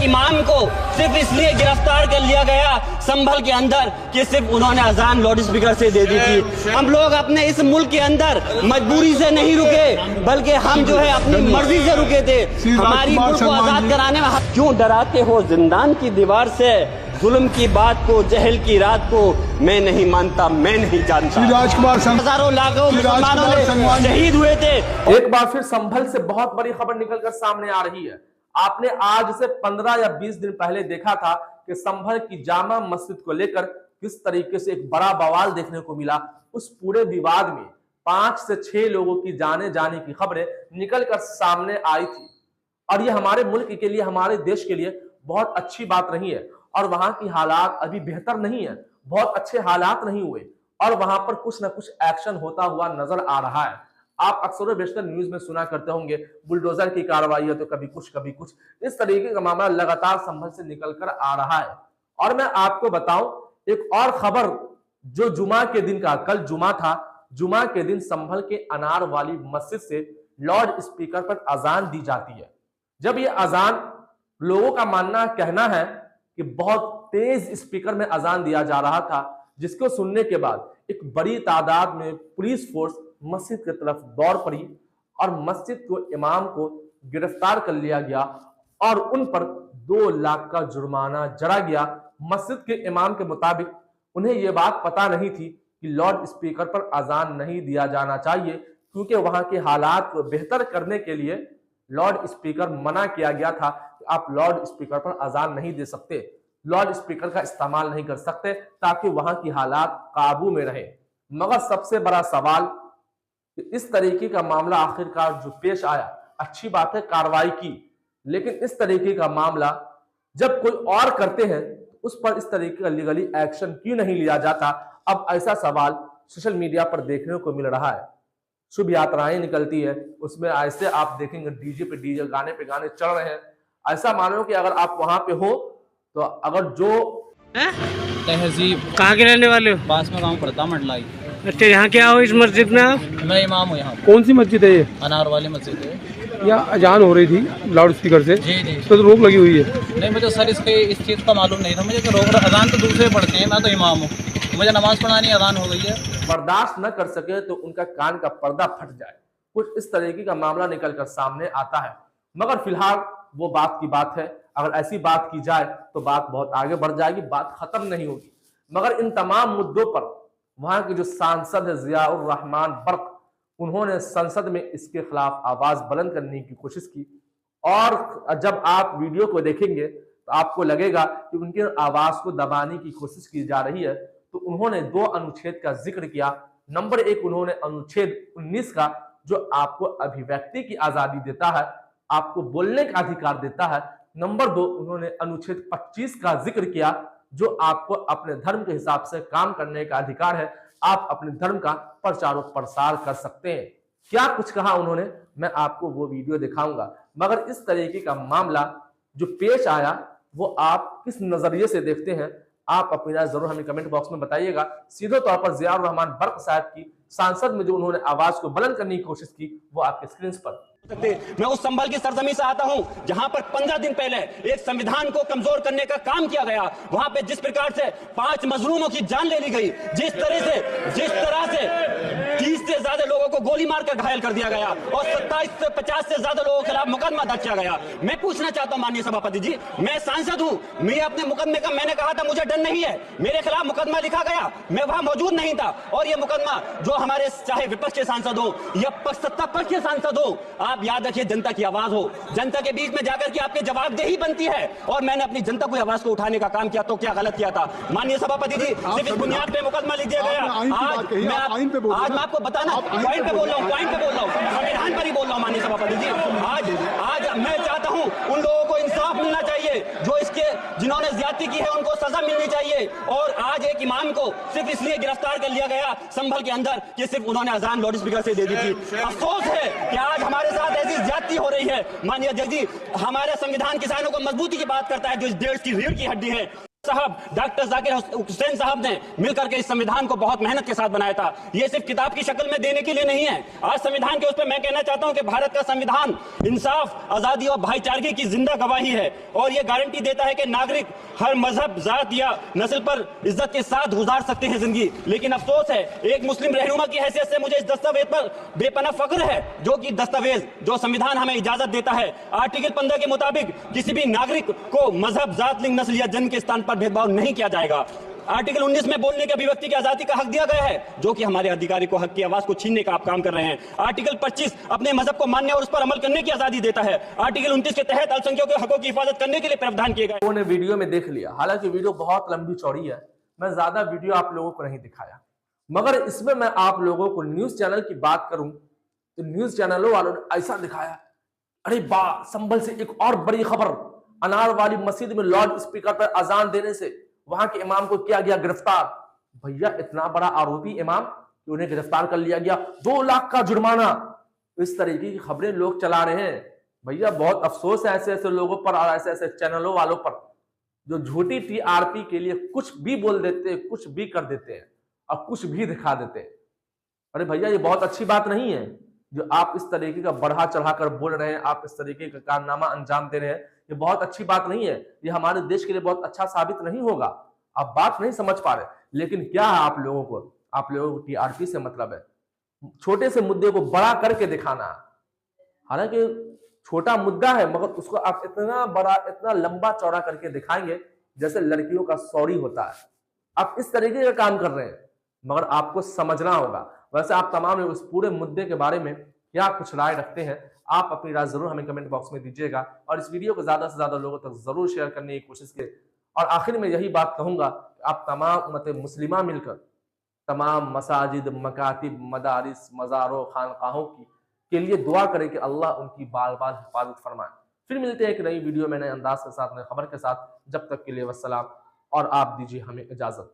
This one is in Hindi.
इमाम को सिर्फ इसलिए गिरफ्तार कर लिया गया संभल के अंदर कि सिर्फ उन्होंने अजान लाउड स्पीकर से दे दी थी। हम लोग अपने इस मुल्क के अंदर मजबूरी से नहीं रुके, बल्कि हम जो है अपनी मर्जी से रुके थे। हमारी मुल्क को आजाद कराने में क्यों डराते हो जिंदान की दीवार से? जुल्म की बात को, जहल की रात को मैं नहीं मानता, मैं नहीं जानता। हजारों लाखों मुसलमानों ने शहीद हुए थे। एक बार फिर संभल से बहुत बड़ी खबर निकलकर सामने आ रही है। आपने आज से 15 या 20 दिन पहले देखा था कि संभल की जामा मस्जिद को लेकर किस तरीके से एक बड़ा बवाल देखने को मिला। उस पूरे विवाद में 5 से 6 लोगों की जाने जाने की खबरें निकलकर सामने आई थी और ये हमारे मुल्क के लिए, हमारे देश के लिए बहुत अच्छी बात नहीं है। और वहां की हालात अभी बेहतर नहीं है, बहुत अच्छे हालात नहीं हुए और वहां पर कुछ ना कुछ एक्शन होता हुआ नजर आ रहा है। आप अक्सर बेशतर न्यूज में सुना करते होंगे बुलडोजर की कार्रवाई है तो कभी कुछ इस तरीके का मामला लगातार संभल से निकल कर आ रहा है। और मैं आपको बताऊं एक और खबर, जो जुमा के दिन का, कल जुमा था, जुमा के दिन संभल के अनार वाली मस्जिद से लाउड स्पीकर पर अजान दी जाती है। जब ये अजान, लोगों का मानना कहना है कि बहुत तेज स्पीकर में अजान दिया जा रहा था, जिसको सुनने के बाद एक बड़ी तादाद में पुलिस फोर्स मस्जिद की तरफ दौड़ पड़ी और मस्जिद को, इमाम को गिरफ्तार कर लिया गया और उन पर 2 लाख का जुर्माना जरा गया। मस्जिद के इमाम के मुताबिक उन्हें यह बात पता नहीं थी कि लाउड स्पीकर पर अजान नहीं दिया जाना चाहिए, क्योंकि वहां के हालात को बेहतर करने के लिए लाउड स्पीकर मना किया गया था कि आप लाउड स्पीकर पर अजान नहीं दे सकते, लाउड स्पीकर का इस्तेमाल नहीं कर सकते, ताकि वहां की हालात काबू में रहे। मगर सबसे बड़ा सवाल, इस तरीके का मामला आखिरकार जो पेश आया, अच्छी बात है कार्रवाई की, लेकिन इस तरीके का मामला जब कोई और करते हैं तो उस पर इस तरीके का लीगली एक्शन क्यों नहीं लिया जाता? अब ऐसा सवाल सोशल मीडिया पर देखने को मिल रहा है। शुभ यात्राएं निकलती है, उसमें ऐसे आप देखेंगे डीजे पे डीजे, गाने पे गाने चल रहे हैं। ऐसा मानो कि अगर आप वहां पे हो तो अगर जो तहजीब, कहाँ के रहने वाले हो? पास में गाँव पड़ता मंडलाई। अच्छा, यहाँ क्या हो इस मस्जिद में आप? मैं इमाम हूँ यहाँ। कौन सी मस्जिद है ये? अनार वाली मस्जिद है। या अजान हो रही थी लाउड स्पीकर से? जी जी। तो रोक लगी हुई है? नहीं, मुझे सर इसके इस चीज़ का मालूम नहीं था मुझे कि रोक, अजान तो दूसरे पढ़ते हैं, मैं तो इमाम हूँ, मुझे नमाज पढ़ानी, अजान हो गई है। बर्दाश्त न कर सके तो उनका कान का पर्दा फट जाए, कुछ इस तरीके का मामला निकलकर सामने आता है। मगर फिलहाल वो बात की बात है, अगर ऐसी बात की जाए तो बात बहुत आगे बढ़ जाएगी, बात खत्म नहीं होगी। मगर इन तमाम मुद्दों पर वहां के जो सांसद है जियाउर रहमान बर्क, उन्होंने संसद में इसके खिलाफ आवाज बुलंद करने की कोशिश की और जब आप वीडियो को देखेंगे तो आपको लगेगा कि उनकी आवाज को दबाने की कोशिश की जा रही है। तो उन्होंने 2 अनुच्छेद का जिक्र किया। नंबर 1 उन्होंने अनुच्छेद 19 का, जो आपको अभिव्यक्ति की आजादी देता है, आपको बोलने का अधिकार देता है। नंबर 2 उन्होंने अनुच्छेद 25 का जिक्र किया, जो आपको अपने धर्म के हिसाब से काम करने का अधिकार है, आप अपने धर्म का प्रचार और प्रसार कर सकते हैं। क्या कुछ कहा उन्होंने, मैं आपको वो वीडियो दिखाऊंगा। मगर इस तरीके का मामला जो पेश आया वो आप किस नजरिए से देखते हैं, आप अपनी राय जरूर हमें कमेंट बॉक्स में बताइएगा। सीधे तौर पर जियाउर रहमान बर्क साहब की सांसद में जो उन्होंने आवाज को बुलंद करने की कोशिश की, वो आपके स्क्रीन पर। मैं उस संभल की सरजमी से आता हूं जहां पर 15 दिन पहले एक संविधान को कमजोर करने का काम किया गया। वहां पे जिस प्रकार से 5 मजलूमों की जान ले ली गई, जिस तरह से 30 से ज्यादा लोगों को गोली मारकर घायल कर दिया गया और 27 से 50 से ज्यादा लोगों के खिलाफ मुकदमा दर्ज किया गया। मैं पूछना चाहता हूं माननीय सभापति जी, मैं सांसद हूं, मैं अपने मुकदमे का, मैंने कहा था मुझे डर नहीं है, मेरे खिलाफ मुकदमा लिखा गया, मैं वहां मौजूद नहीं था और यह मुकदमा जो हमारे चाहे विपक्ष के सांसद हो या सत्ता पक्ष के सांसद हो, आप याद रखिए जनता की आवाज हो, जनता के बीच में जाकर के आपकी जवाबदेही बनती है। और मैंने अपनी जनता को आवाज को उठाने का काम किया, तो क्या गलत किया था माननीय सभापति जी? सिर्फ इस बुनियाद पे मुकदमा लिख दिया गया। आज मैं आपको बताना, पॉइंट पे बोल रहा हूँ, संविधान पर ही बोल रहा हूँ माननीय सभापति जी। आज मैं चाहता हूँ उन लोगों को इंसाफ मिलना चाहिए जो जिन्होंने ज्यादती की है, उनको सजा मिलनी चाहिए। और आज एक इमाम को सिर्फ इसलिए गिरफ्तार कर लिया गया संभल के अंदर कि सिर्फ उन्होंने अजान लाउड स्पीकर से दे दी थी। अफसोस है कि आज हमारे साथ ऐसी ज्यादती हो रही है। माननीय जज जी, हमारे संविधान किसानों को मजबूती की बात करता है, जो इस देश की रीढ़ की हड्डी है। साहब डॉक्टर जाकिर हुसैन साहब ने मिलकर के इस संविधान को बहुत मेहनत के साथ बनाया था। ये सिर्फ किताब की शक्ल में देने के लिए नहीं है। आज संविधान के उस पर मैं कहना चाहता हूं कि भारत का संविधान इंसाफ, आजादी और भाईचारगी की जिंदा गवाही है और ये गारंटी देता है कि नागरिक हर मजहब, जात या नस्ल पर इज्जत के साथ गुजार सकते हैं जिंदगी। लेकिन अफसोस है, एक मुस्लिम रहनुमा की हैसियत से मुझे इस दस्तावेज पर बेपनाह फख्र है, जो कि दस्तावेज जो संविधान हमें इजाजत देता है। आर्टिकल 15 के मुताबिक किसी भी नागरिक को मजहब, जात, लिंग, नस्ल या जन्म के स्थान पर भेदभाव नहीं किया जाएगा। आर्टिकल 19 में बोलने की, अभिव्यक्ति की आजादी का हक दिया गया है, जो कि हमारे अधिकारी को हक की आवाज को छीनने का आप काम कर रहे हैं। आर्टिकल 25 अपने मजहब को मानने और उस पर अमल करने की आजादी देता है। आर्टिकल 29 के तहत अल्पसंख्यकों के हकों की हिफाजत करने के लिए प्रावधान किए गए। लोगों ने वीडियो में देख लिया, हालांकि वीडियो बहुत लंबी चौड़ी है, मैं ज्यादा वीडियो आप लोगों को नहीं दिखाया, मगर इसमें मैं आप लोगों को न्यूज चैनल की बात करूं तो न्यूज चैनलों वालों ने ऐसा दिखाया, अरे वाह, संभल से एक और बड़ी खबर, अनार वाली मस्जिद में लाउड स्पीकर पर अजान देने से वहां के इमाम को किया गया गिरफ्तार। भैया, इतना बड़ा आरोपी इमाम कि उन्हें गिरफ्तार कर लिया गया, 2 लाख का जुर्माना। इस तरीके की खबरें लोग चला रहे हैं। भैया, बहुत अफसोस है ऐसे ऐसे लोगों पर और ऐसे ऐसे चैनलों वालों पर जो झूठी टीआरपी के लिए कुछ भी बोल देते हैं, कुछ भी कर देते हैं और कुछ भी दिखा देते हैं। अरे भैया, ये बहुत अच्छी बात नहीं है जो आप इस तरीके का बढ़ा चढ़ाकर बोल रहे हैं, आप इस तरीके का कारनामा अंजाम दे रहे हैं। ये बहुत अच्छी बात नहीं है, ये हमारे देश के लिए बहुत अच्छा साबित नहीं होगा। आप बात नहीं समझ पा रहे, लेकिन क्या है आप लोगों को टीआरपी से मतलब है, छोटे से मुद्दे को बड़ा करके दिखाना। हालांकि छोटा मुद्दा है, मगर उसको आप इतना बड़ा, इतना लंबा चौड़ा करके दिखाएंगे जैसे लड़कियों का सॉरी होता है। आप इस तरीके का काम कर रहे हैं, मगर आपको समझना होगा। वैसे आप तमाम लोग इस पूरे मुद्दे के बारे में क्या कुछ राय रखते हैं, आप अपनी राय जरूर हमें कमेंट बॉक्स में दीजिएगा और इस वीडियो को ज्यादा से ज्यादा लोगों तक जरूर शेयर करने की कोशिश करें। और आखिर में यही बात कहूंगा, आप तमाम उम्मत मुस्लिमा मिलकर तमाम मसाजिद, मकातिब, मदारिस, मज़ारों, खानकाहों के लिए दुआ करें कि अल्लाह उनकी बाल बाल हिफाजत फरमाए। फिर मिलते हैं एक नई वीडियो में, नए अंदाज के साथ, नए खबर के साथ। जब तक के लिए वस्सलाम और आप दीजिए हमें इजाजत।